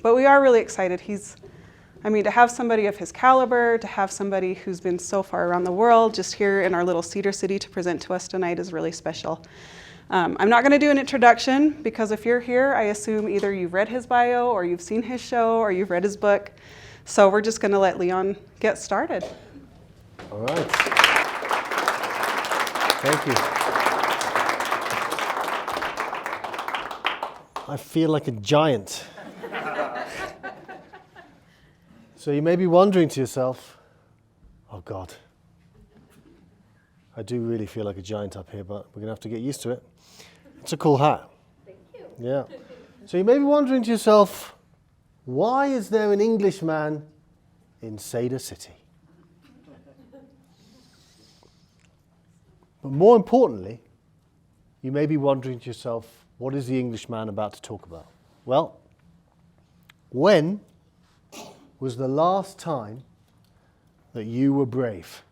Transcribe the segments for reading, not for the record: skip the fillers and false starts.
But we are really excited. To have somebody of his caliber, to have somebody who's been so far around the world, just here in our little Cedar City to present to us tonight is really special. I'm not going to do an introduction because if you're here, I assume either you've read his bio or you've seen his show or you've read his book. So we're just going to let Leon get started. All right. Thank you. I feel like a giant. So you may be wondering to yourself, oh God, I do really feel like a giant up here, but we're going to have to get used to it. It's a cool hat. Thank you. Yeah. So you may be wondering to yourself, why is there an Englishman in Cedar City? But more importantly, you may be wondering to yourself, what is the Englishman about to talk about? Well, when was the last time that you were brave?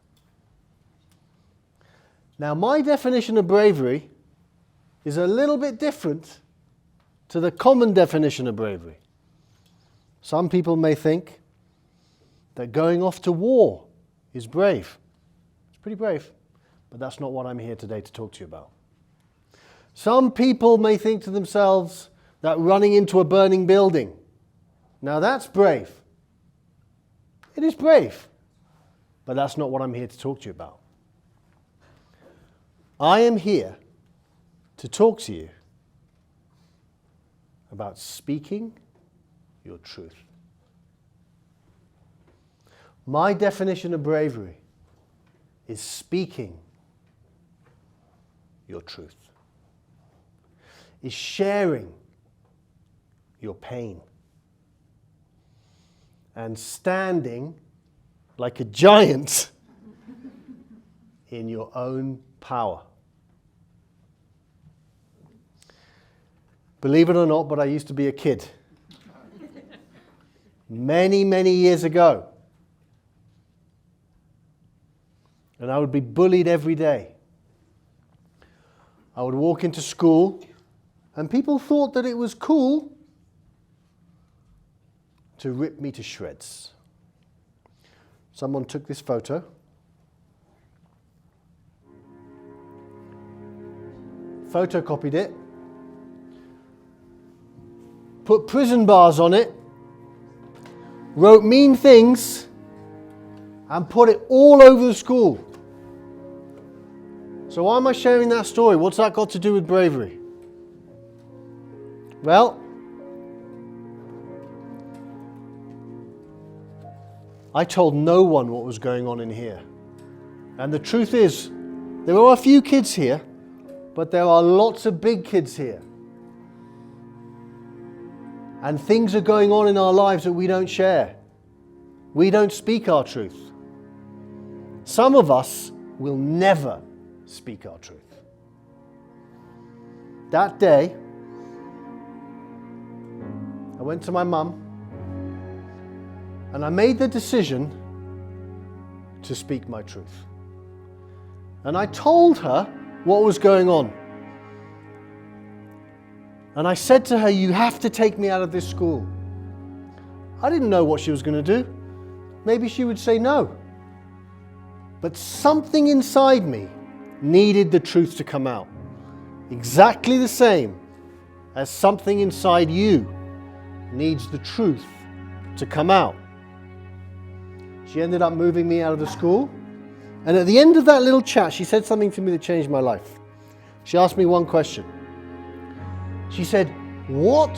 Now, my definition of bravery is a little bit different to the common definition of bravery. Some people may think that going off to war is brave. It's pretty brave, but that's not what I'm here today to talk to you about. Some people may think to themselves that running into a burning building, now that's brave. It is brave, but that's not what I'm here to talk to you about. I am here to talk to you about speaking your truth. My definition of bravery is speaking your truth, is sharing your pain, and standing like a giant in your own power. Believe it or not, but I used to be a kid. Many, many years ago. And I would be bullied every day. I would walk into school, and people thought that it was cool to rip me to shreds. Someone took this photo, photocopied it, put prison bars on it, wrote mean things, and put it all over the school. So why am I sharing that story? What's that got to do with bravery? Well, I told no one what was going on in here. And the truth is, there are a few kids here, but there are lots of big kids here. And things are going on in our lives that we don't share. We don't speak our truth. Some of us will never speak our truth. That day, I went to my mum and I made the decision to speak my truth. And I told her what was going on. And I said to her, you have to take me out of this school. I didn't know what she was going to do. Maybe she would say no. But something inside me needed the truth to come out. Exactly the same as something inside you needs the truth to come out. She ended up moving me out of the school. And at the end of that little chat, she said something to me that changed my life. She asked me one question. She said, what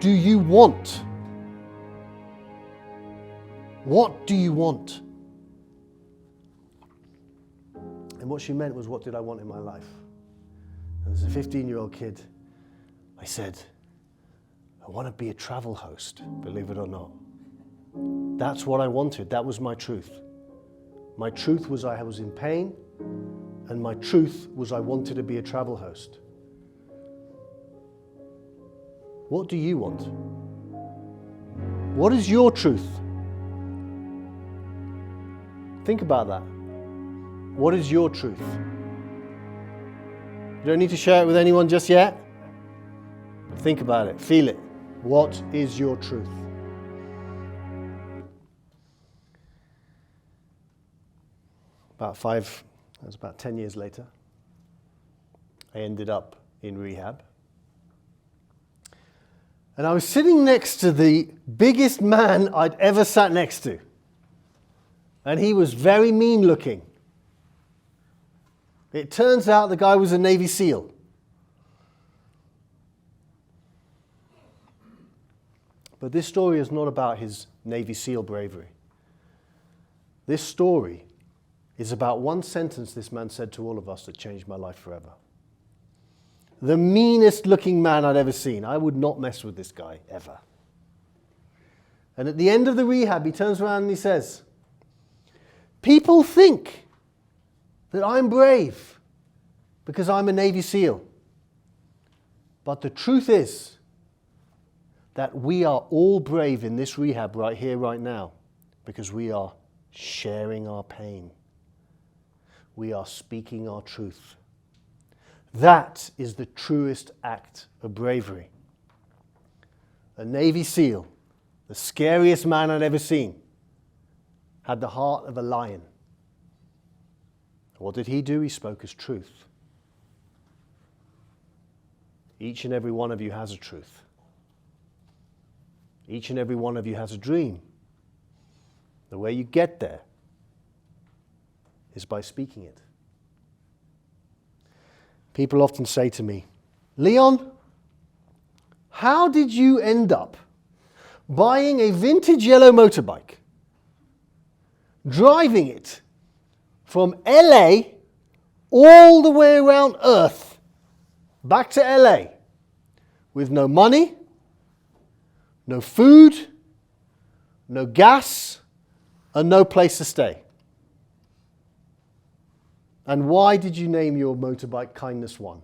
do you want? What do you want? And what she meant was, what did I want in my life? And as a 15-year-old kid, I said, I want to be a travel host, believe it or not. That's what I wanted. That was my truth. My truth was I was in pain, and my truth was I wanted to be a travel host. What do you want? What is your truth? Think about that. What is your truth? You don't need to share it with anyone just yet. Think about it. Feel it. What is your truth? That was about 10 years later, I ended up in rehab. And I was sitting next to the biggest man I'd ever sat next to. And he was very mean looking. It turns out the guy was a Navy SEAL. But this story is not about his Navy SEAL bravery. This story is about one sentence this man said to all of us that changed my life forever. The meanest looking man I'd ever seen. I would not mess with this guy, ever. And at the end of the rehab, he turns around and he says, people think that I'm brave because I'm a Navy SEAL. But the truth is that we are all brave in this rehab right here, right now, because we are sharing our pain. We are speaking our truth. That is the truest act of bravery. A Navy SEAL, the scariest man I'd ever seen, had the heart of a lion. What did he do? He spoke his truth. Each and every one of you has a truth. Each and every one of you has a dream. The way you get there is by speaking it. People often say to me, Leon, how did you end up buying a vintage yellow motorbike, driving it from LA all the way around Earth back to LA with no money, no food, no gas, and no place to stay? And why did you name your motorbike Kindness One?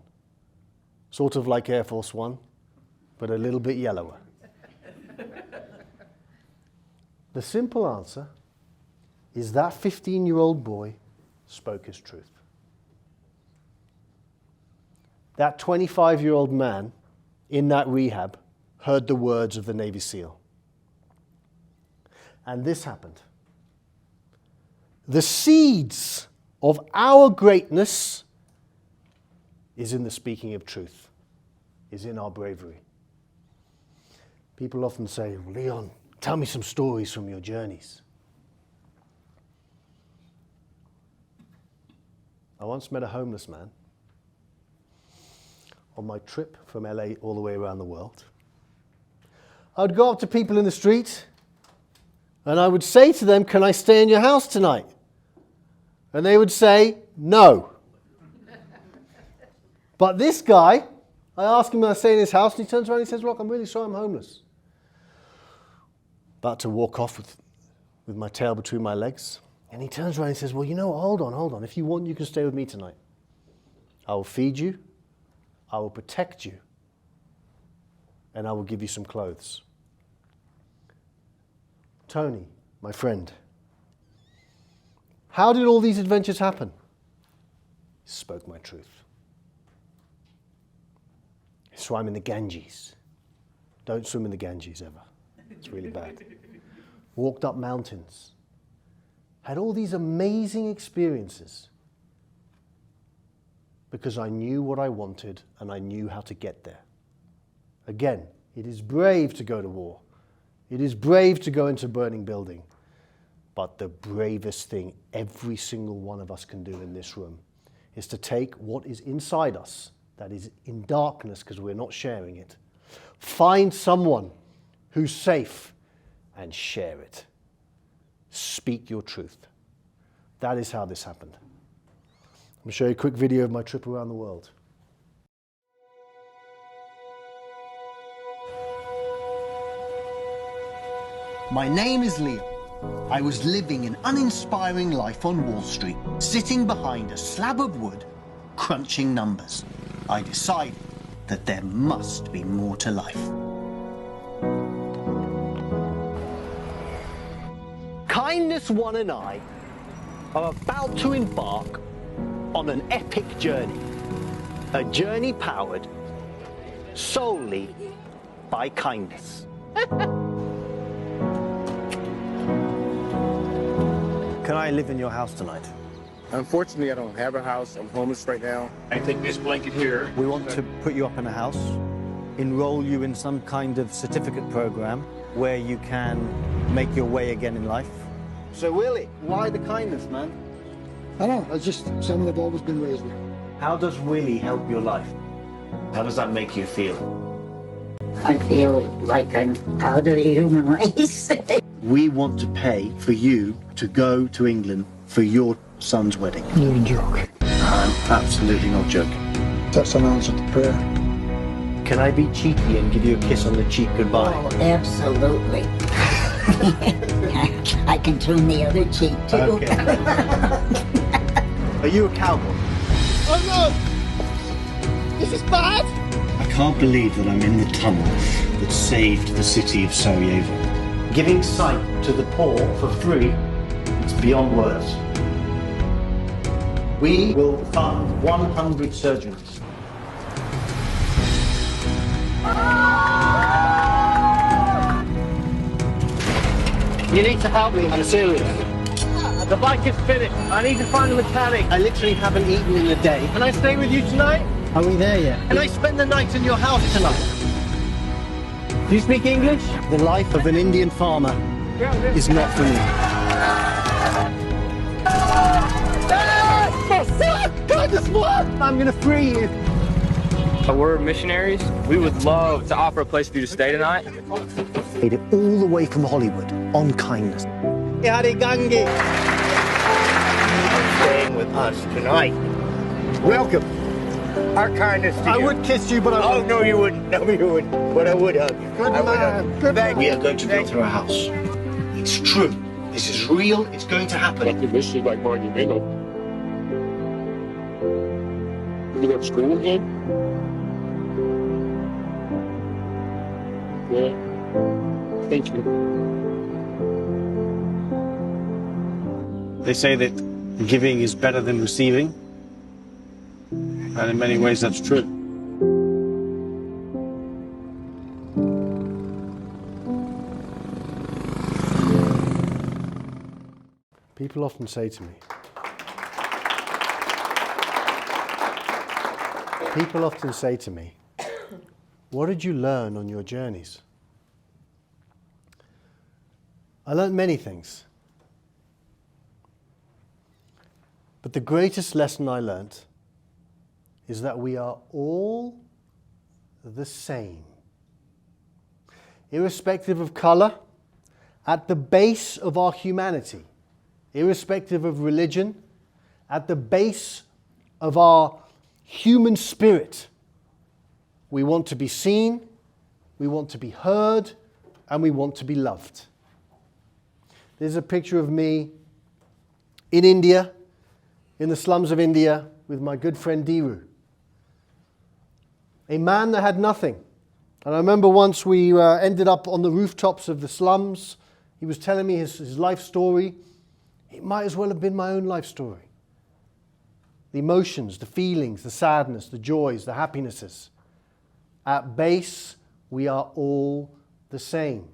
Sort of like Air Force One, but a little bit yellower. The simple answer is that 15-year-old boy spoke his truth. That 25-year-old man in that rehab heard the words of the Navy SEAL. And this happened. The seeds of our greatness is in the speaking of truth, is in our bravery. People often say, Leon, tell me some stories from your journeys. I once met a homeless man on my trip from LA all the way around the world. I would go up to people in the street and I would say to them, can I stay in your house tonight? And they would say, no. But this guy, I asked him, can I stay in his house? And he turns around and he says, look, I'm really sorry, I'm homeless. About to walk off with my tail between my legs. And he turns around and he says, well, you know, hold on. If you want, you can stay with me tonight. I will feed you. I will protect you. And I will give you some clothes. Tony, my friend, how did all these adventures happen? He spoke my truth. He swam in the Ganges. Don't swim in the Ganges ever. It's really bad. Walked up mountains. Had all these amazing experiences because I knew what I wanted and I knew how to get there. Again, it is brave to go to war. It is brave to go into a burning building. But the bravest thing every single one of us can do in this room is to take what is inside us, that is in darkness because we're not sharing it, find someone who's safe and share it. Speak your truth. That is how this happened. I'm going to show you a quick video of my trip around the world. My name is Leon. I was living an uninspiring life on Wall Street, sitting behind a slab of wood, crunching numbers. I decided that there must be more to life. Kindness One and I are about to embark on an epic journey. A journey powered solely by kindness. Can I live in your house tonight? Unfortunately, I don't have a house. I'm homeless right now. I take this blanket here. We want to put you up in a house, enroll you in some kind of certificate program where you can make your way again in life. So Willie, why the kindness, man? I don't know, it's just something I've always been raised with. How does Willie help your life? How does that make you feel? I feel like I'm out of the human race. We want to pay for you to go to England for your son's wedding. You're a joke. I'm absolutely not joking. That's an answer to prayer. Can I be cheeky and give you a kiss on the cheek goodbye? Oh, absolutely. I can turn the other cheek too. Okay. Are you a cowboy? Oh no! This is bad! I can't believe that I'm in the tunnel that saved the city of Sarajevo. Giving sight to the poor for free, it's beyond words. We will fund 100 surgeries. You need to help me, I'm serious. The bike is finished. I need to find a mechanic. I literally haven't eaten in a day. Can I stay with you tonight? Are we there yet? Can I spend the night in your house tonight? Do you speak English? The life of an Indian farmer is not for me. I'm gonna free you. We're missionaries. We would love to offer a place for you to stay tonight. Made it all the way from Hollywood on kindness. Staying with us tonight. Welcome. Our kindness to you. I would kiss you, but I Oh, no, you wouldn't. No, you wouldn't. But I would hug you. Good I would hug man. you. Good Thank man. We are going to build her a house. It's true. This is real. It's going to happen. This is like monumental. You go to school again? Yeah. Thank you. They say that giving is better than receiving, and in many ways that's true. People often say to me, what did you learn on your journeys? I learned many things. But the greatest lesson I learnt is that we are all the same. Irrespective of colour, at the base of our humanity, irrespective of religion, at the base of our human spirit, we want to be seen, we want to be heard, and we want to be loved. There's a picture of me in India, in the slums of India, with my good friend Diru. A man that had nothing. And I remember once we ended up on the rooftops of the slums. He was telling me his life story. It might as well have been my own life story. The emotions, the feelings, the sadness, the joys, the happinesses. At base, we are all the same.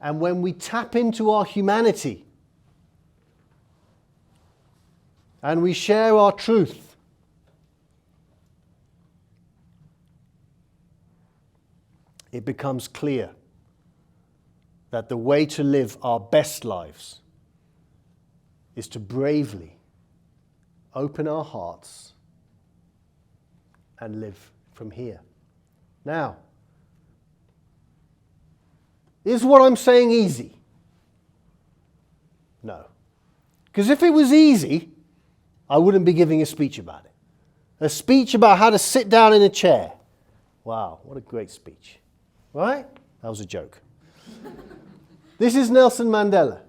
And when we tap into our humanity and we share our truth, it becomes clear that the way to live our best lives is to bravely open our hearts and live from here. Now, is what I'm saying easy? No. Because if it was easy, I wouldn't be giving a speech about it. A speech about how to sit down in a chair. Wow, what a great speech. Right? That was a joke. This is Nelson Mandela.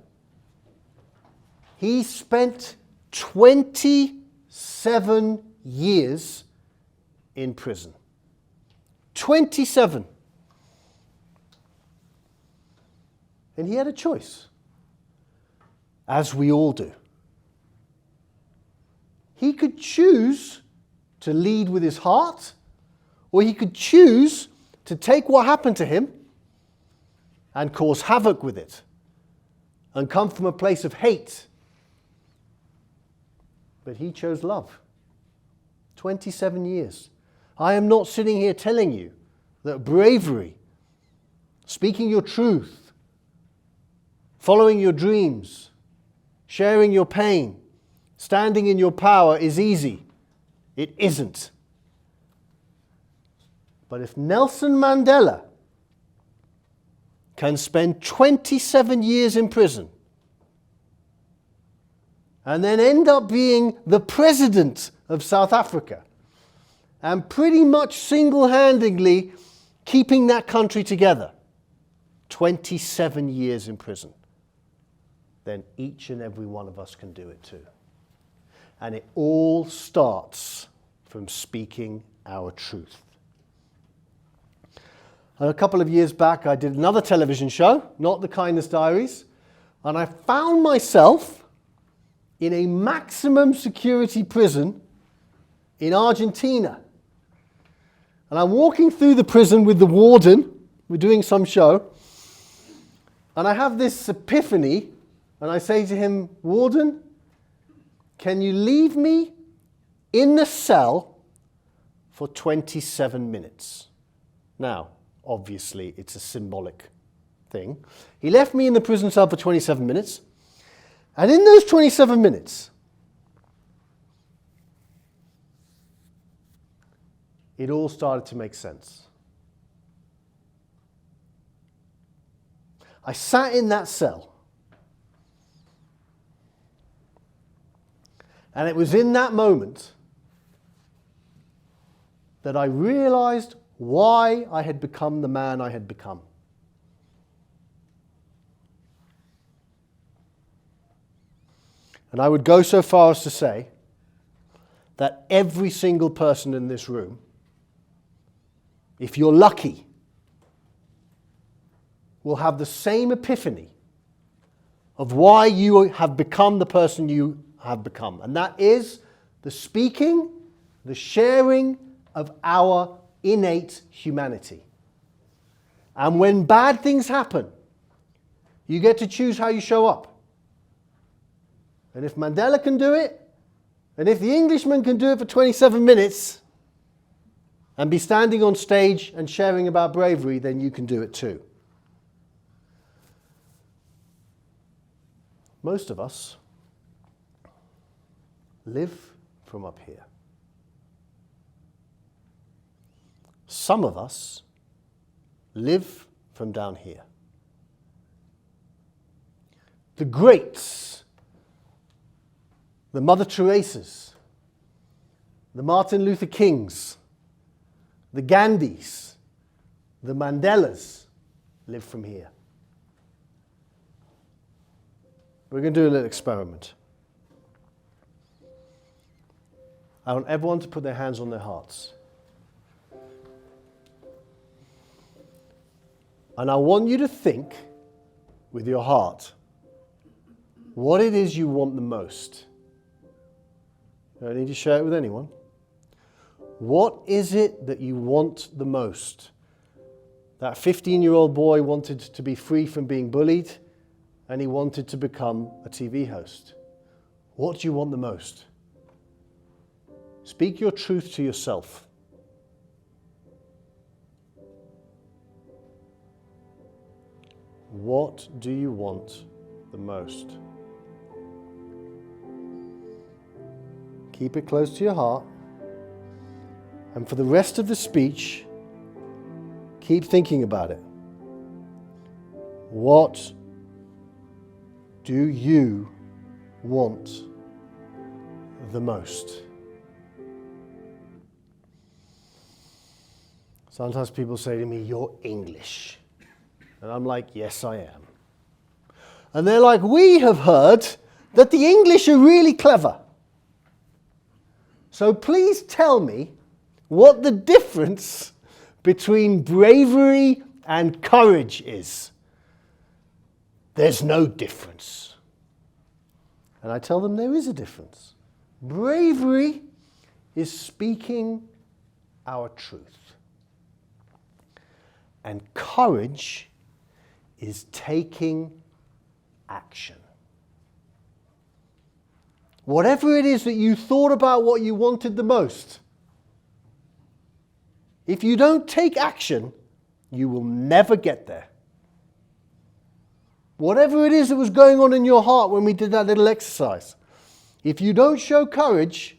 He spent 27 years in prison. 27. And he had a choice, as we all do. He could choose to lead with his heart, or he could choose to take what happened to him and cause havoc with it and come from a place of hate. But he chose love. 27 years. I am not sitting here telling you that bravery, speaking your truth, following your dreams, sharing your pain, standing in your power is easy. It isn't. But if Nelson Mandela can spend 27 years in prison and then end up being the president of South Africa and pretty much single-handedly keeping that country together, 27 years in prison, then each and every one of us can do it too. And it all starts from speaking our truth. And a couple of years back, I did another television show, not The Kindness Diaries, and I found myself in a maximum security prison in Argentina. And I'm walking through the prison with the warden. We're doing some show. And I have this epiphany, and I say to him, "Warden, can you leave me in the cell for 27 minutes? Now, obviously, it's a symbolic thing. He left me in the prison cell for 27 minutes. And in those 27 minutes, it all started to make sense. I sat in that cell. And it was in that moment that I realized why I had become the man I had become. And I would go so far as to say that every single person in this room, if you're lucky, will have the same epiphany of why you have become the person you have become. And that is the speaking, the sharing of our innate humanity. And when bad things happen, you get to choose how you show up. And if Mandela can do it, and if the Englishman can do it for 27 minutes and be standing on stage and sharing about bravery, then you can do it too. Most of us live from up here. Some of us live from down here. The greats, the Mother Teresas, the Martin Luther Kings, the Gandhis, the Mandelas live from here. We're going to do a little experiment. I want everyone to put their hands on their hearts. And I want you to think with your heart what it is you want the most. You don't need to share it with anyone. What is it that you want the most? That 15-year-old boy wanted to be free from being bullied, and he wanted to become a TV host. What do you want the most? Speak your truth to yourself. What do you want the most? Keep it close to your heart. And for the rest of the speech, keep thinking about it. What do you want the most? Sometimes people say to me, "You're English." And I'm like, "Yes, I am." And they're like, "We have heard that the English are really clever. So please tell me what the difference between bravery and courage is." There's no difference. And I tell them there is a difference. Bravery is speaking our truth. And courage is taking action. Whatever it is that you thought about what you wanted the most, if you don't take action, you will never get there. Whatever it is that was going on in your heart when we did that little exercise, if you don't show courage,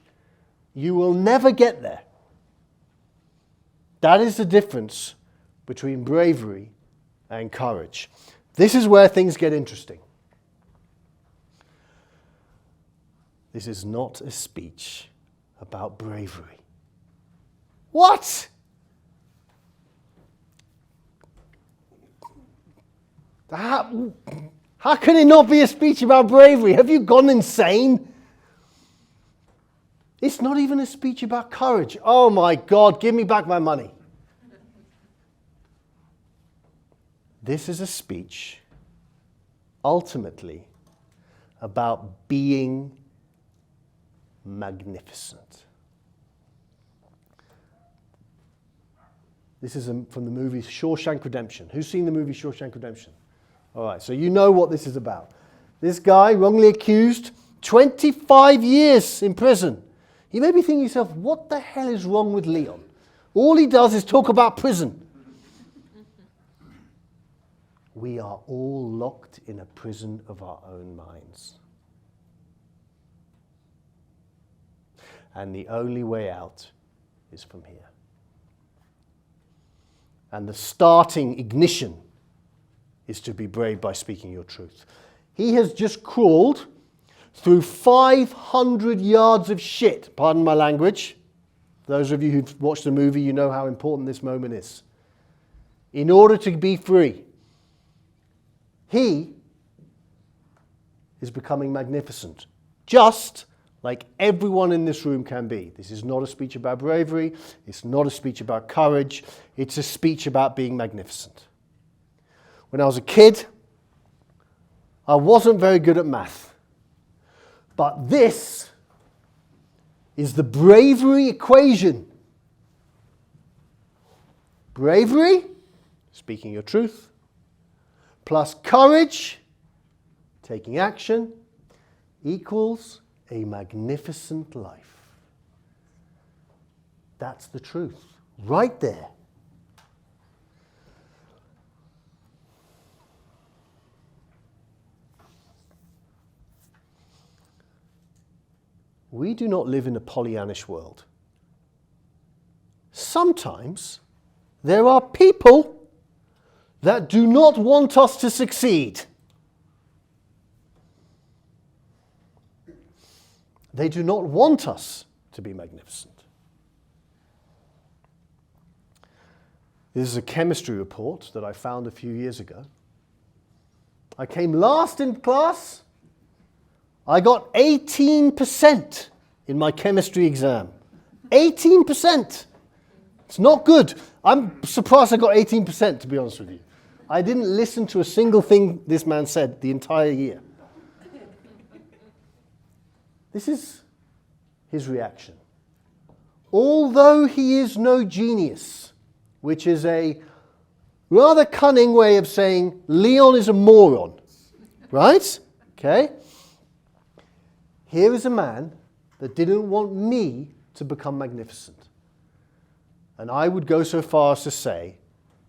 you will never get there. That is the difference between bravery and courage. This is where things get interesting. This is not a speech about bravery. What? How can it not be a speech about bravery? Have you gone insane? It's not even a speech about courage. Oh my God, give me back my money. This is a speech, ultimately, about being magnificent. This is from the movie Shawshank Redemption. Who's seen the movie Shawshank Redemption? All right, so you know what this is about. This guy, wrongly accused, 25 years in prison. You may be thinking to yourself, what the hell is wrong with Leon? All he does is talk about prison. We are all locked in a prison of our own minds. And the only way out is from here. And the starting ignition is to be brave by speaking your truth. He has just crawled through 500 yards of shit, pardon my language. Those of you who've watched the movie, you know how important this moment is. In order to be free, he is becoming magnificent, just like everyone in this room can be. This is not a speech about bravery. It's not a speech about courage. It's a speech about being magnificent. When I was a kid, I wasn't very good at math. But this is the bravery equation. Bravery, speaking your truth, plus courage, taking action, equals a magnificent life. That's the truth, right there. We do not live in a Pollyannish world. Sometimes there are people that do not want us to succeed. They do not want us to be magnificent. This is a chemistry report that I found a few years ago. I came last in class. I got 18% in my chemistry exam. 18%. It's not good. I'm surprised I got 18%, to be honest with you. I didn't listen to a single thing this man said the entire year. This is his reaction. Although he is no genius, which is a rather cunning way of saying Leon is a moron, right? Okay? Here is a man that didn't want me to become magnificent. And I would go so far as to say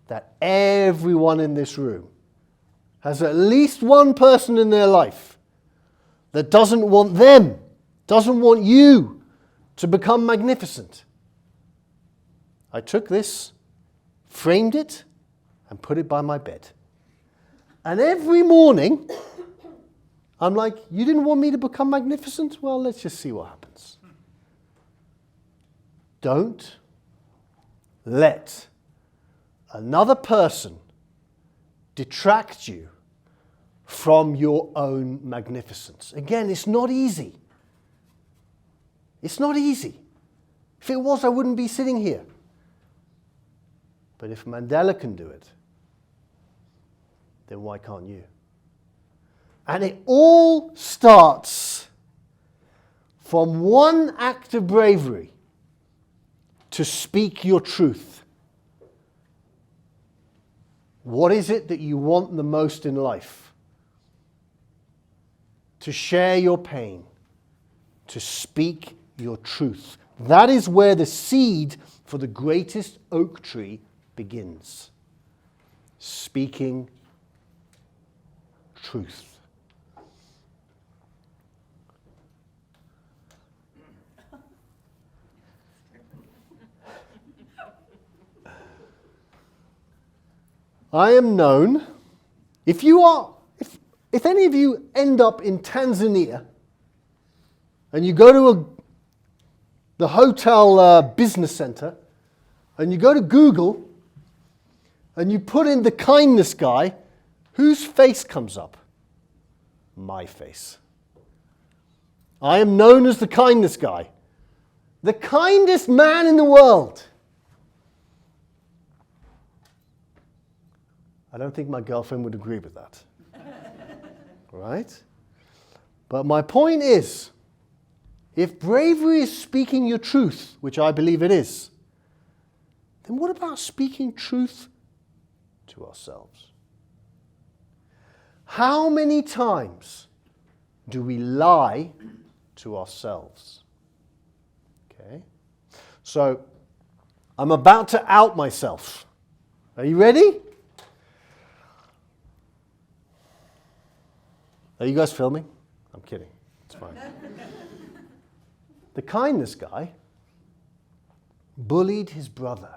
that everyone in this room has at least one person in their life that doesn't want them, doesn't want you to become magnificent. I took this, framed it, and put it by my bed. And every morning, I'm like, you didn't want me to become magnificent? Well, let's just see what happens. Don't let another person detract you from your own magnificence. Again, it's not easy. It's not easy. If it was, I wouldn't be sitting here. But if Mandela can do it, then why can't you? And it all starts from one act of bravery to speak your truth. What is it that you want the most in life? To share your pain, to speak your truth. That is where the seed for the greatest oak tree begins. Speaking truth. I am known, if any of you end up in Tanzania and you go to the hotel business center and you go to Google and you put in the kindness guy, whose face comes up? My face. I am known as the kindness guy. The kindest man in the world. I don't think my girlfriend would agree with that. Right? But my point is, if bravery is speaking your truth, which I believe it is, then what about speaking truth to ourselves? How many times do we lie to ourselves? Okay? So, I'm about to out myself. Are you ready? Are you guys filming? I'm kidding. It's fine. The kindness guy bullied his brother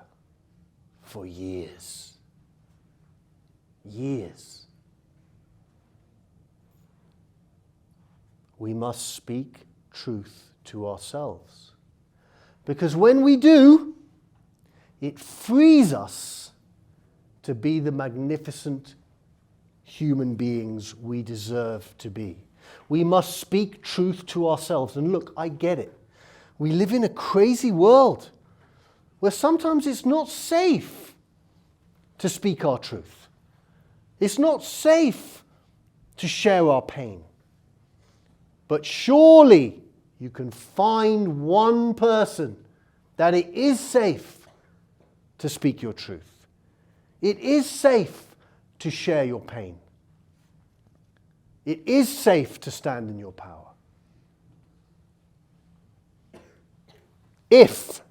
for years. Years. We must speak truth to ourselves. Because when we do, it frees us to be the magnificent human beings we deserve to be. We must speak truth to ourselves. And look, I get it. We live in a crazy world where sometimes it's not safe to speak our truth. It's not safe to share our pain. But surely you can find one person that it is safe to speak your truth. It is safe to share your pain. It is safe to stand in your power. If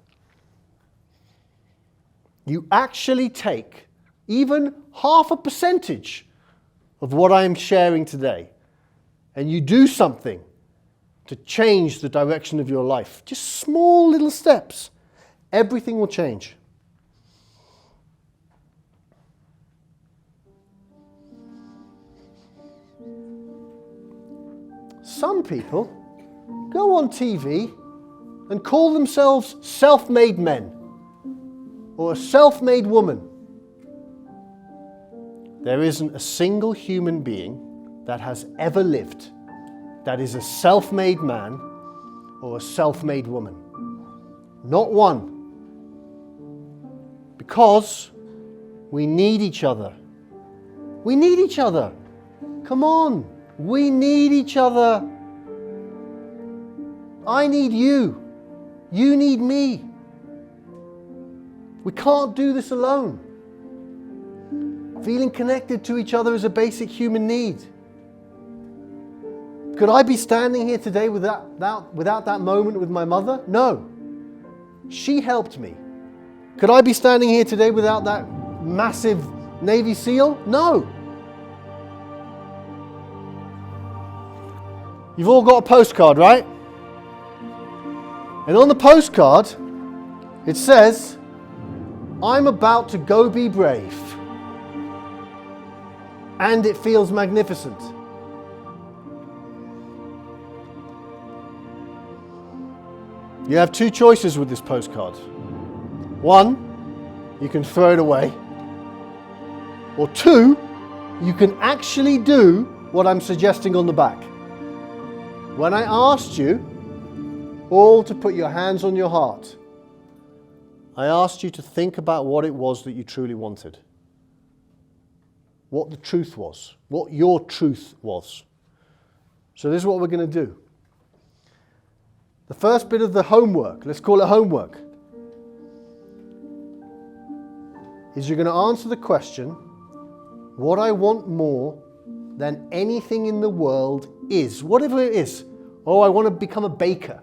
you actually take even half a percentage of what I am sharing today and you do something to change the direction of your life, just small little steps, everything will change. Some people go on TV and call themselves self-made men or a self-made woman. There isn't a single human being that has ever lived that is a self-made man or a self-made woman. Not one. Because we need each other. We need each other. Come on. We need each other. I need you. You need me. We can't do this alone. Feeling connected to each other is a basic human need. Could I be standing here today without that moment with my mother? No. She helped me. Could I be standing here today without that massive Navy SEAL? No. You've all got a postcard, right? And on the postcard, it says, I'm about to go be brave. And it feels magnificent. You have two choices with this postcard. One, you can throw it away. Or two, you can actually do what I'm suggesting on the back. When I asked you all to put your hands on your heart, I asked you to think about what it was that you truly wanted. What the truth was. What your truth was. So this is what we're going to do. The first bit of the homework, let's call it homework, is you're going to answer the question, what I want more than anything in the world is, whatever it is. Oh, I want to become a baker.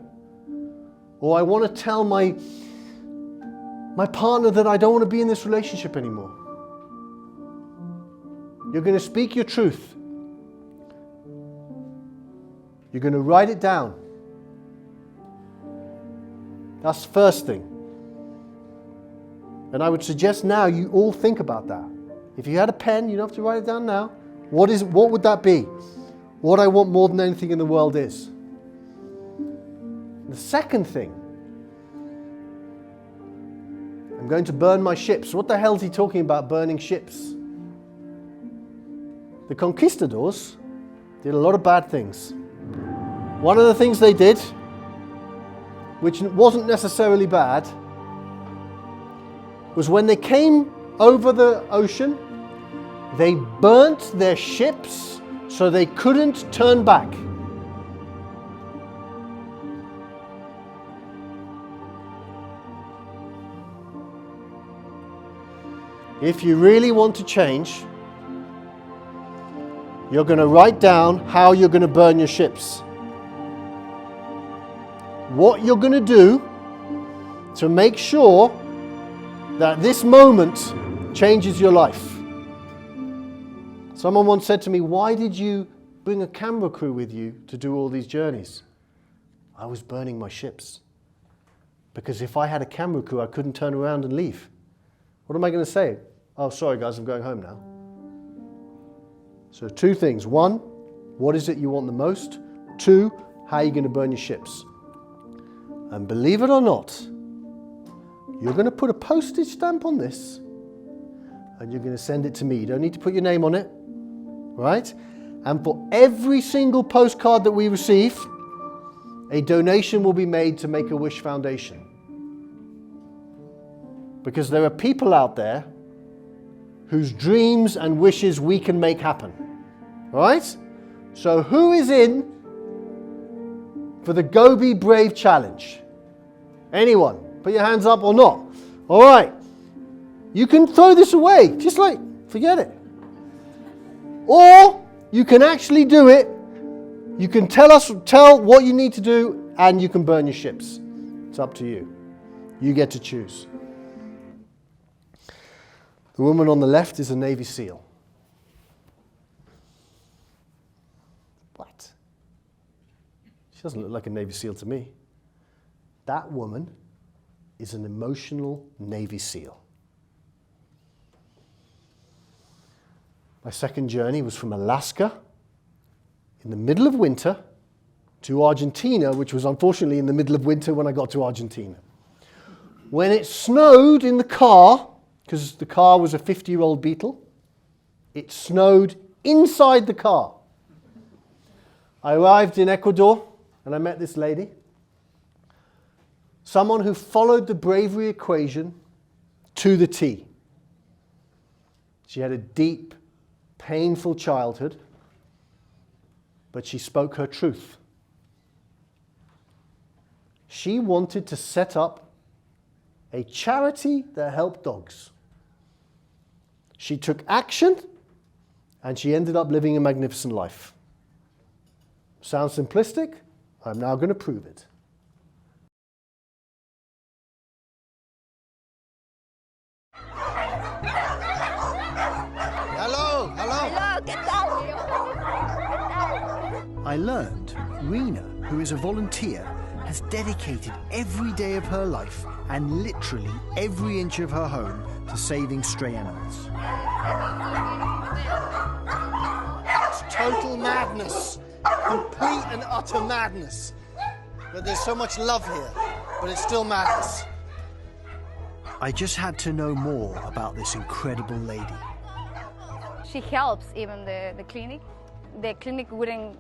Or I want to tell my partner that I don't want to be in this relationship anymore. You're going to speak your truth. You're going to write it down. That's the first thing. And I would suggest now you all think about that. If you had a pen, you don't have to write it down now. What would that be? What I want more than anything in the world is. The second thing, I'm going to burn my ships. What the hell is he talking about, burning ships? The conquistadors did a lot of bad things. One of the things they did, which wasn't necessarily bad, was when they came over the ocean, they burnt their ships so they couldn't turn back. If you really want to change, you're going to write down how you're going to burn your ships. What you're going to do to make sure that this moment changes your life. Someone once said to me, why did you bring a camera crew with you to do all these journeys? I was burning my ships. Because if I had a camera crew, I couldn't turn around and leave. What am I going to say? Oh, sorry guys, I'm going home now. So 2 things. 1, what is it you want the most? 2, how are you going to burn your ships? And believe it or not, you're going to put a postage stamp on this and you're going to send it to me. You don't need to put your name on it, right? And for every single postcard that we receive, a donation will be made to Make-A-Wish Foundation. Because there are people out there whose dreams and wishes we can make happen. Right? So who is in for the Go Be Brave Challenge? Anyone? Put your hands up or not. All right. You can throw this away. Just like, forget it. Or you can actually do it. You can tell what you need to do, and you can burn your ships. It's up to you. You get to choose. The woman on the left is a Navy SEAL. What? She doesn't look like a Navy SEAL to me. That woman is an emotional Navy SEAL. My second journey was from Alaska in the middle of winter to Argentina, which was unfortunately in the middle of winter when I got to Argentina. When it snowed in the car, because the car was a 50-year-old Beetle, it snowed inside the car. I arrived in Ecuador and I met this lady. Someone who followed the bravery equation to the T. She had a deep, painful childhood, but she spoke her truth. She wanted to set up a charity that helped dogs. She took action, and she ended up living a magnificent life. Sounds simplistic? I'm now going to prove it. Hello, hello. Hello, ¿qué tal? I learned Rena, who is a volunteer, has dedicated every day of her life and literally every inch of her home to saving stray animals. It's total madness. Complete and utter madness. But there's so much love here, but it's still madness. I just had to know more about this incredible lady. She helps even the clinic. The clinic couldn't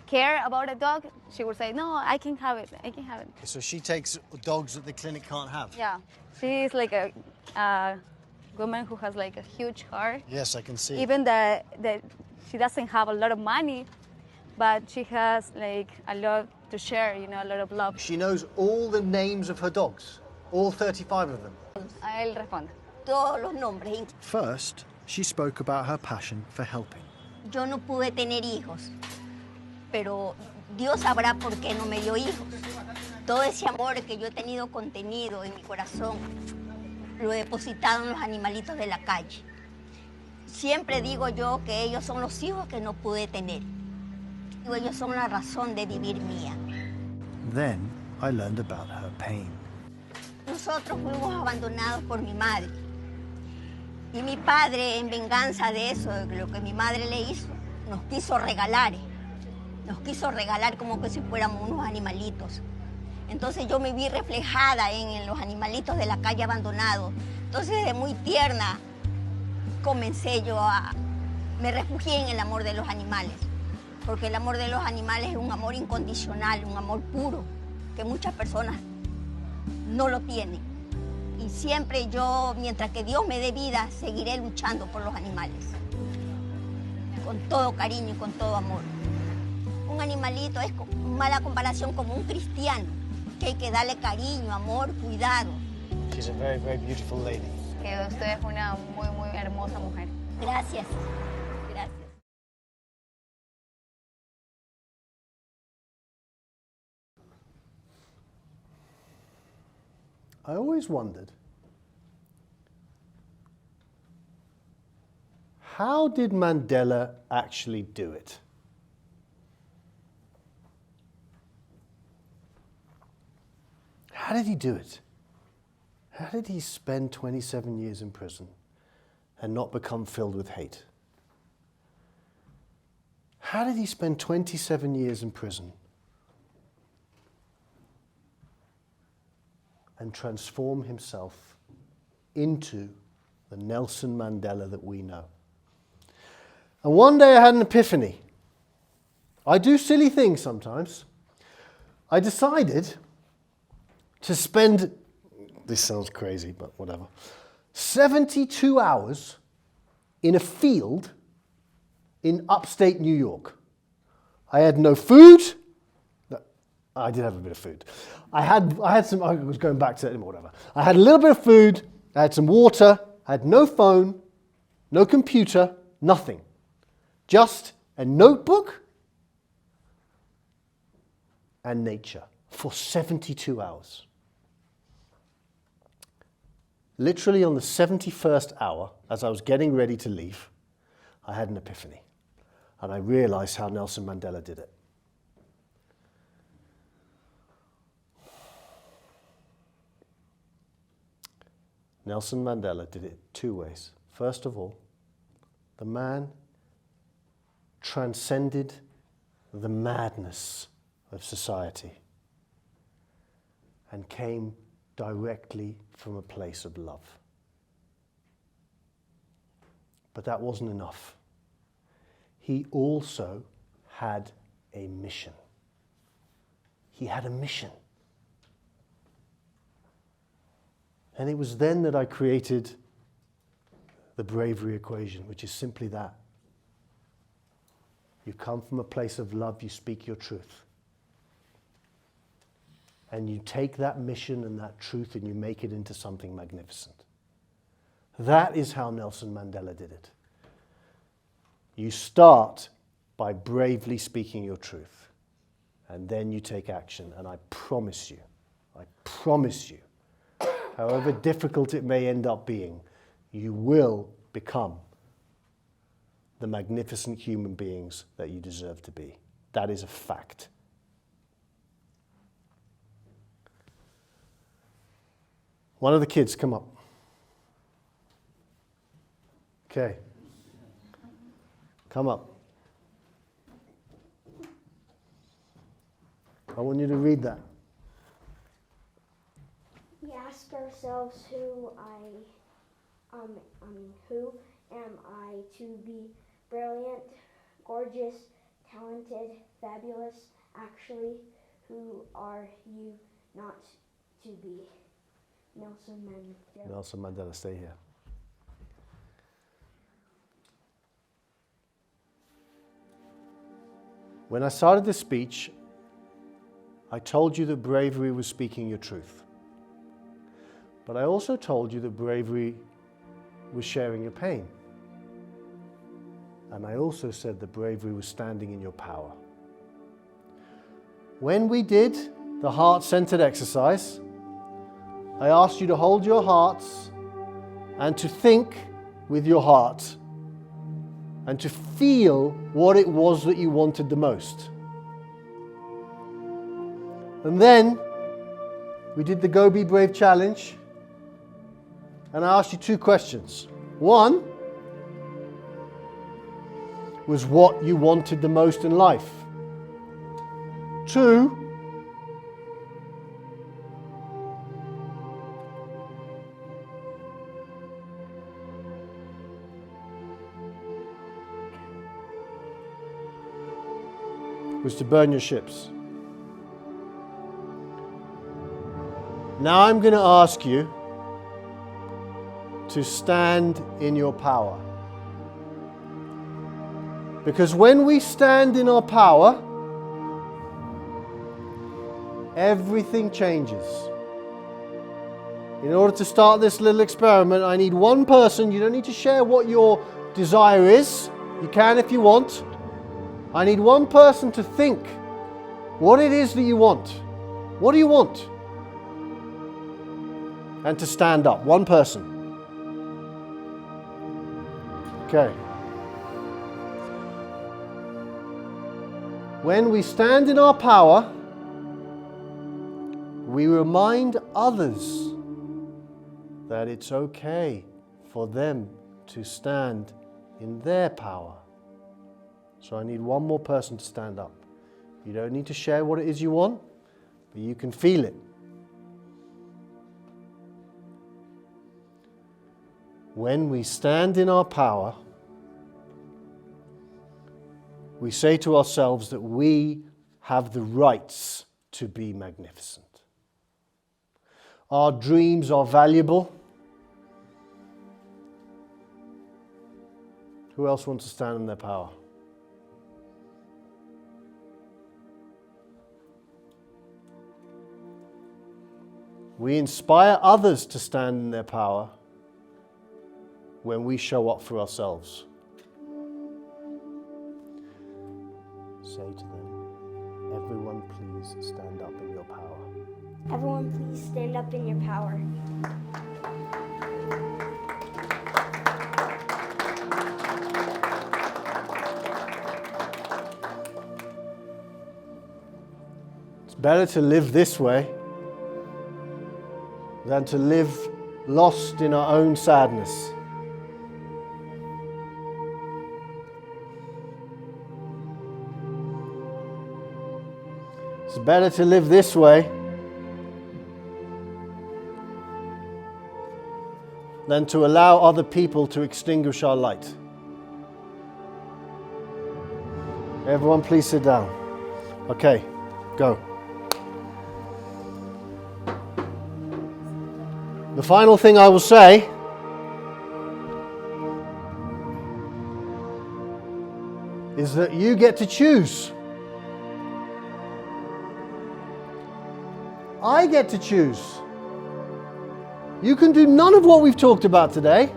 care about a dog. She would say, no, I can have it, I can have it. So she takes dogs that the clinic can't have? Yeah, she's like a woman who has like a huge heart. Yes, I can see. Even that she doesn't have a lot of money, but she has like a lot to share, you know, a lot of love. She knows all the names of her dogs, all 35 of them. Él responde. todos los nombres. First, she spoke about her passion for helping. Yo no pude tener hijos, pero Dios sabrá por qué no me dio hijos. Todo ese amor que yo he tenido contenido en mi corazón, lo he depositado en los animalitos de la calle. Siempre digo yo que ellos son los hijos que no pude tener. Ellos son la razón de vivir mía. Then I learned about her pain. Nosotros fuimos abandonados por mi madre. Y mi padre, en venganza de eso, de lo que mi madre le hizo, nos quiso regalar. Nos quiso regalar como que si fuéramos unos animalitos. Entonces yo me vi reflejada en los animalitos de la calle abandonados. Entonces desde muy tierna me refugié en el amor de los animales. Porque el amor de los animales es un amor incondicional, un amor puro, que muchas personas no lo tienen. Y siempre yo, mientras que Dios me dé vida, seguiré luchando por los animales. Con todo cariño y con todo amor. Un animalito es mala comparación como un cristiano, que hay que darle cariño, amor, cuidado. She's a very, very beautiful lady. Que usted es una muy, muy hermosa mujer. Gracias. Gracias. I always wondered, how did Mandela actually do it? How did he do it? How did he spend 27 years in prison and not become filled with hate? How did he spend 27 years in prison and transform himself into the Nelson Mandela that we know? And one day I had an epiphany. I do silly things sometimes. I decided to spend, this sounds crazy, but whatever, 72 hours in a field in upstate New York. I had no food. No, I did have a bit of food. I had some, I was going back to it, whatever. I had a little bit of food, I had some water, I had no phone, no computer, nothing. Just a notebook and nature for 72 hours. Literally on the 71st hour, as I was getting ready to leave, I had an epiphany. And I realized how Nelson Mandela did it. Nelson Mandela did it two ways. First of all, the man transcended the madness of society and came directly from a place of love. But that wasn't enough. He also had a mission. He had a mission. And it was then that I created the bravery equation, which is simply that. You come from a place of love, you speak your truth. And you take that mission and that truth and you make it into something magnificent. That is how Nelson Mandela did it. You start by bravely speaking your truth, and then you take action. And I promise you, however difficult it may end up being, you will become the magnificent human beings that you deserve to be. That is a fact. One of the kids, come up. Okay. Come up. I want you to read that. We ask ourselves who am I to be brilliant, gorgeous, talented, fabulous? Actually, who are you not to be? Nelson Mandela. Nelson Mandela, stay here. When I started this speech, I told you that bravery was speaking your truth. But I also told you that bravery was sharing your pain. And I also said that bravery was standing in your power. When we did the heart-centered exercise, I asked you to hold your hearts and to think with your heart and to feel what it was that you wanted the most. And then we did the Go Be Brave challenge, and I asked you 2 questions. One was what you wanted the most in life. 2, was to burn your ships. Now I'm going to ask you to stand in your power. Because when we stand in our power, everything changes. In order to start this little experiment, I need one person. You don't need to share what your desire is. You can if you want. I need one person to think what it is that you want. What do you want? And to stand up. One person. Okay. When we stand in our power, we remind others that it's okay for them to stand in their power. So I need one more person to stand up. You don't need to share what it is you want, but you can feel it. When we stand in our power, we say to ourselves that we have the rights to be magnificent. Our dreams are valuable. Who else wants to stand in their power? We inspire others to stand in their power when we show up for ourselves. Say to them, everyone please stand up in your power. Everyone please stand up in your power. It's better to live this way than to live lost in our own sadness. It's better to live this way than to allow other people to extinguish our light. Everyone please sit down. Okay, go. The final thing I will say is that you get to choose. I get to choose. You can do none of what we've talked about today,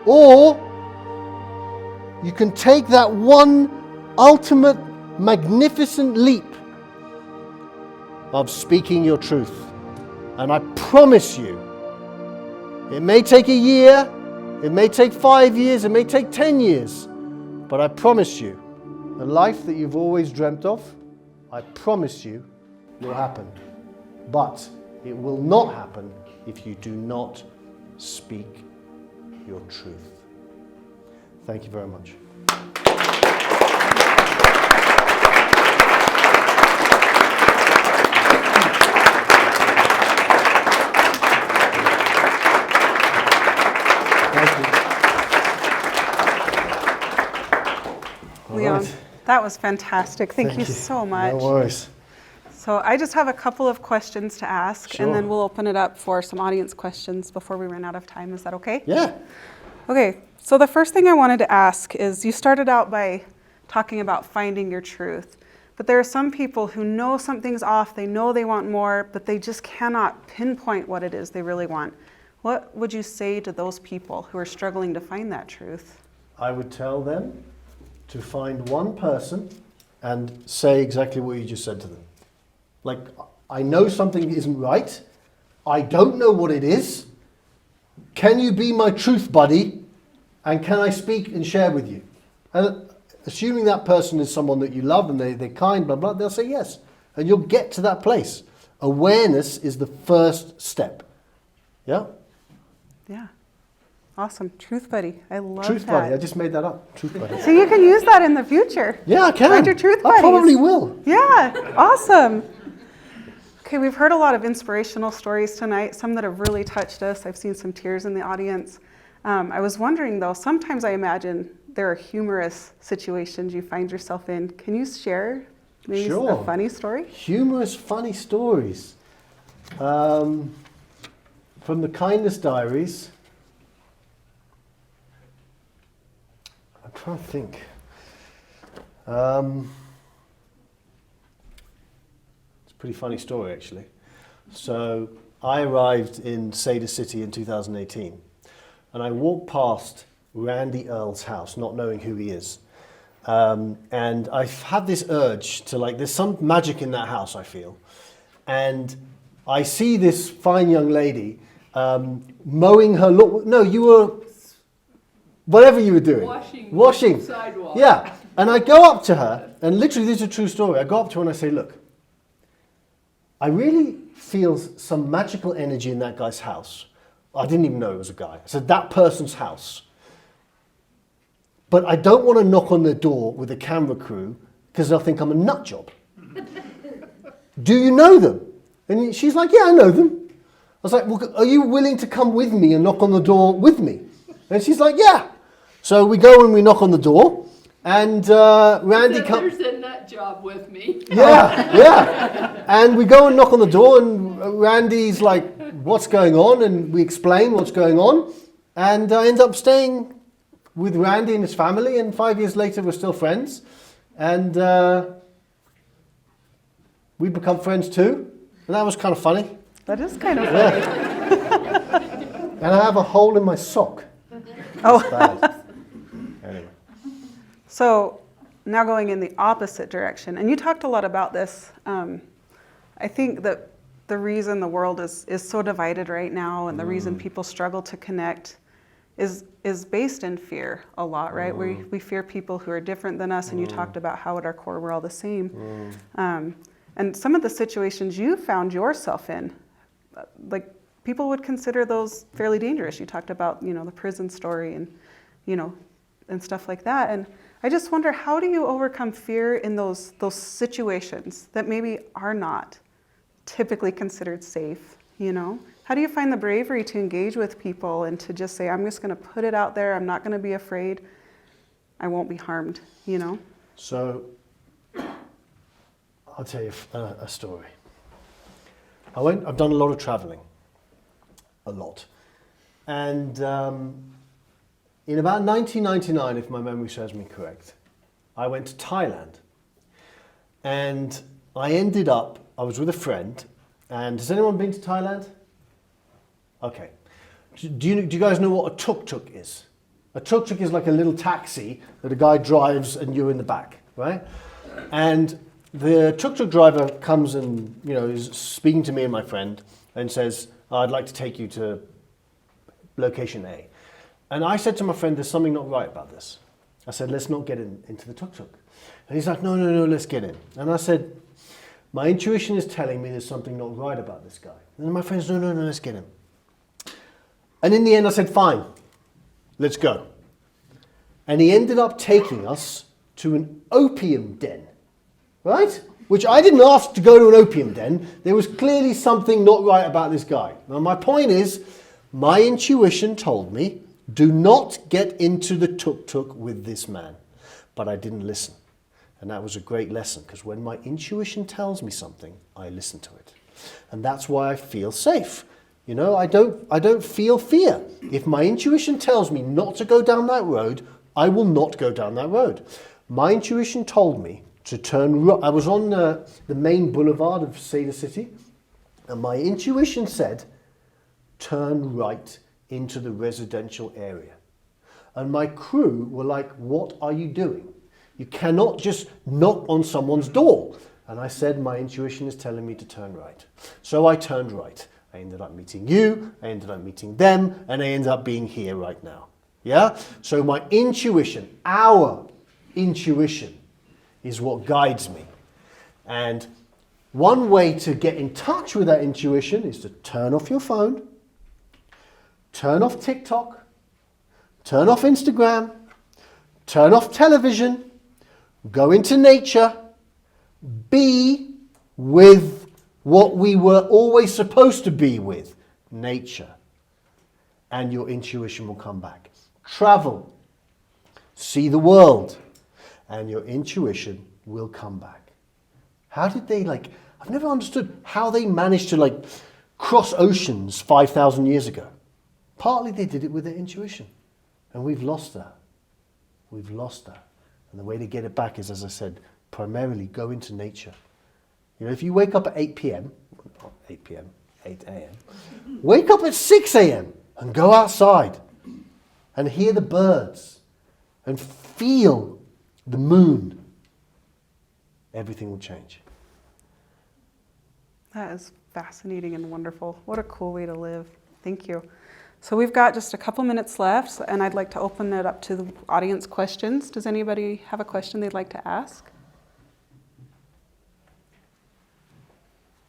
or you can take that one ultimate magnificent leap of speaking your truth. And I promise you, it may take a year, it may take 5 years, it may take 10 years, but I promise you, the life that you've always dreamt of, I promise you, will happen. But it will not happen if you do not speak your truth. Thank you very much. Leon, right. That was fantastic. Thank you so much. No worries. So I just have a couple of questions to ask, Sure. and then we'll open it up for some audience questions before we run out of time. Is that okay? Yeah. Okay, so the first thing I wanted to ask is, you started out by talking about finding your truth, but there are some people who know something's off, they know they want more, but they just cannot pinpoint what it is they really want. What would you say to those people who are struggling to find that truth? I would tell them to find one person and say exactly what you just said to them. Like, I know something isn't right. I don't know what it is. Can you be my truth buddy? And can I speak and share with you? And assuming that person is someone that you love and they're kind, blah, blah, they'll say yes. And you'll get to that place. Awareness is the first step. Yeah? Yeah. Awesome. Truth buddy. I love Truth that. buddy. I just made that up. Truth buddy. So you can use that in the future. Yeah, I can. Find your truth buddies. I probably will. Yeah. Awesome. Okay, we've heard a lot of inspirational stories tonight, some that have really touched us. I've seen some tears in the audience. I was wondering though, sometimes I imagine there are humorous situations you find yourself in. Can you share maybe a funny story? Humorous, funny stories. From the Kindness Diaries. I'm trying to think. It's a pretty funny story, actually. So I arrived in Cedar City in 2018, and I walked past Randy Earl's house, not knowing who he is. And I've had this urge to, like, there's some magic in that house, I feel. And I see this fine young lady mowing her lawn. No, you were, whatever you were doing. Washing. Sidewalk. Yeah. And I go up to her, and literally this is a true story. I go up to her and I say, look, I really feel some magical energy in that guy's house. I didn't even know it was a guy. I said, that person's house. But I don't want to knock on their door with a camera crew because they'll think I'm a nut job. Do you know them? And she's like, yeah, I know them. I was like, well, are you willing to come with me and knock on the door with me? And she's like, yeah. So we go and we knock on the door, and Randy comes. There's a nut job with me. Yeah, yeah. And we go and knock on the door, and Randy's like, what's going on? And we explain what's going on. And I end up staying with Randy and his family, and 5 years later we're still friends. And we become friends too. And that was kind of funny. That is kind of funny. And I have a hole in my sock. Oh. Bad. Anyway. So now going in the opposite direction, and you talked a lot about this. I think that the reason the world is so divided right now, and the reason people struggle to connect is based in fear a lot, right? We fear people who are different than us, and you talked about how at our core we're all the same. And some of the situations you found yourself in, like, people would consider those fairly dangerous. You talked about, the prison story and, and stuff like that. And I just wonder, how do you overcome fear in those situations that maybe are not typically considered safe, How do you find the bravery to engage with people and to just say, I'm just going to put it out there. I'm not going to be afraid. I won't be harmed, So I'll tell you a story. I've done a lot of traveling. A lot. And in about 1999, if my memory serves me correct, I went to Thailand. And I was with a friend. And has anyone been to Thailand? Okay. Do you guys know what a tuk-tuk is? A tuk-tuk is like a little taxi that a guy drives and you're in the back, right? And the tuk-tuk driver comes and, is speaking to me and my friend and says, I'd like to take you to location A. And I said to my friend, there's something not right about this. I said, let's not get into the tuk-tuk. And he's like, no, let's get in. And I said, my intuition is telling me there's something not right about this guy. And my friend said, no, let's get in. And in the end, I said, fine, let's go. And he ended up taking us to an opium den, right? Which I didn't ask to go to an opium den. There was clearly something not right about this guy. Now, my point is, my intuition told me, do not get into the tuk-tuk with this man. But I didn't listen. And that was a great lesson, because when my intuition tells me something, I listen to it. And that's why I feel safe. I don't feel fear. If my intuition tells me not to go down that road, I will not go down that road. My intuition told me to turn right. I was on the main boulevard of Cedar City, and my intuition said, turn right into the residential area. And my crew were like, what are you doing? You cannot just knock on someone's door. And I said, my intuition is telling me to turn right. So I turned right. I ended up meeting you, I ended up meeting them, and I ended up being here right now. Yeah? So my intuition, our intuition, is what guides me. And one way to get in touch with that intuition is to turn off your phone, turn off TikTok, turn off Instagram, turn off television, go into nature, be with what we were always supposed to be with, nature, and your intuition will come back. Travel, see the world, and your intuition will come back. How did they I've never understood how they managed to cross oceans 5,000 years ago. Partly they did it with their intuition, and we've lost that. We've lost that. And the way to get it back is, as I said, primarily go into nature. You know, if you wake up at 8 p.m., not 8 p.m., 8 a.m., wake up at 6 a.m. and go outside and hear the birds and feel the moon. Everything will change. That is fascinating and wonderful. What a cool way to live. Thank you. So we've got just a couple minutes left, and I'd like to open it up to the audience questions. Does anybody have a question they'd like to ask?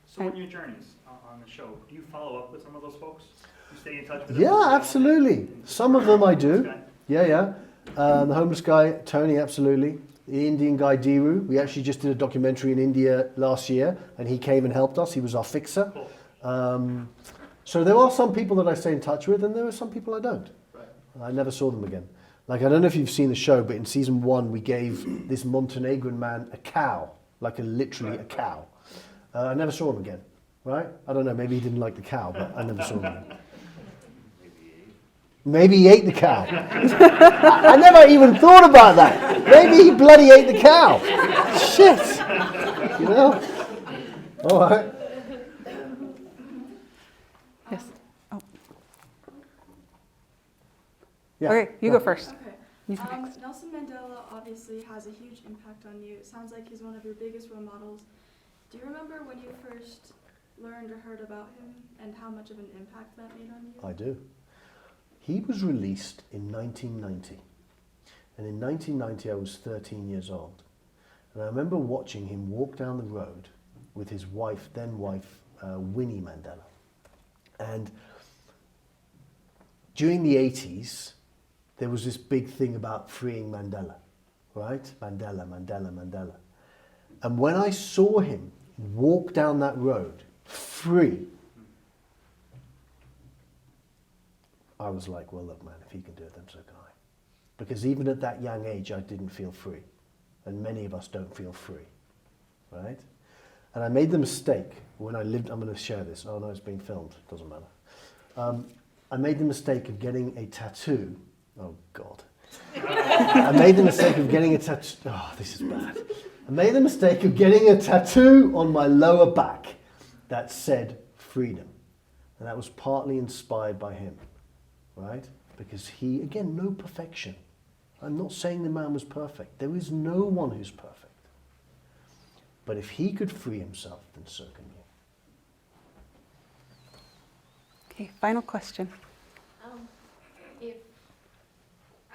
So on your journeys on the show, do you follow up with some of those folks? You stay in touch with them? Yeah, absolutely. Some of them I do. Yeah. The homeless guy, Tony, absolutely. The Indian guy, Diru. We actually just did a documentary in India last year, and he came and helped us. He was our fixer. Cool. So there are some people that I stay in touch with, and there are some people I don't. Right. I never saw them again. I don't know if you've seen the show, but in season 1, we gave this Montenegrin man a cow, literally a cow. I never saw him again, right? I don't know, maybe he didn't like the cow, but I never saw him again. Maybe he ate the cow. I never even thought about that. Maybe he bloody ate the cow. Shit. You know? All right. Yes. Oh. Yeah. Okay, you go first. Okay. You go next. Nelson Mandela obviously has a huge impact on you. It sounds like he's one of your biggest role models. Do you remember when you first learned or heard about him and how much of an impact that made on you? I do. He was released in 1990. And in 1990, I was 13 years old. And I remember watching him walk down the road with his wife, then wife, Winnie Mandela. And during the 80s, there was this big thing about freeing Mandela, right? Mandela. And when I saw him walk down that road, free, I was like, well, look, man, if he can do it, then so can I. Because even at that young age, I didn't feel free. And many of us don't feel free, right? And I made the mistake when I lived, I'm going to share this. Oh, no, it's being filmed. Doesn't matter. I made the mistake of getting a tattoo. Oh, God. I made the mistake of getting a tattoo. Oh, this is bad. I made the mistake of getting a tattoo on my lower back that said freedom. And that was partly inspired by him, right? Because he, again, no perfection. I'm not saying the man was perfect. There is no one who's perfect. But if he could free himself, then so can you. Okay, final question. If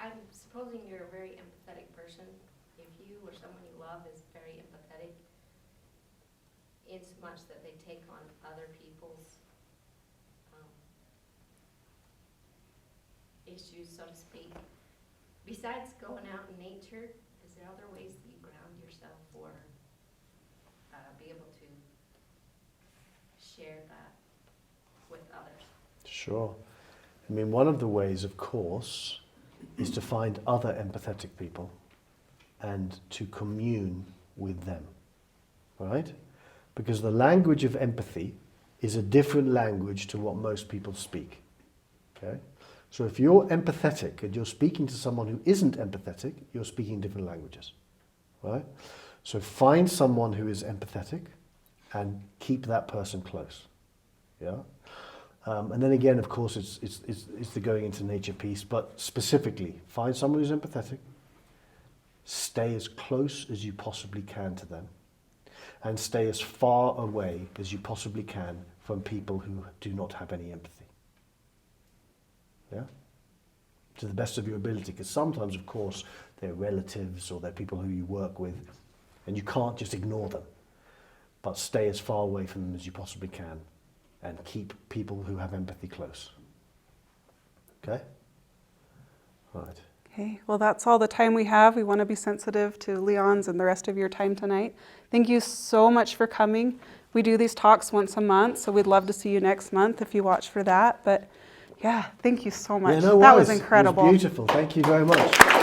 I'm supposing you're a very empathetic person, if you or someone you love is very empathetic, in so much that they take on other people's issues, so to speak, besides going out in nature, is there other ways that you ground yourself or be able to share that with others? Sure. I mean, one of the ways, of course, is to find other empathetic people and to commune with them, right? Because the language of empathy is a different language to what most people speak, okay? So if you're empathetic and you're speaking to someone who isn't empathetic, you're speaking different languages, right? So find someone who is empathetic and keep that person close, yeah? And then again, of course, it's the going into nature piece, but specifically, find someone who's empathetic, stay as close as you possibly can to them, and stay as far away as you possibly can from people who do not have any empathy. Yeah? To the best of your ability, because sometimes, of course, they're relatives or they're people who you work with, and you can't just ignore them, but stay as far away from them as you possibly can, and keep people who have empathy close. Okay? Right. Okay, well, that's all the time we have. We want to be sensitive to Leon's and the rest of your time tonight. Thank you so much for coming. We do these talks once a month, so we'd love to see you next month if you watch for that. But yeah, thank you so much. Yeah, no that was worries. incredible. It was beautiful. Thank you very much.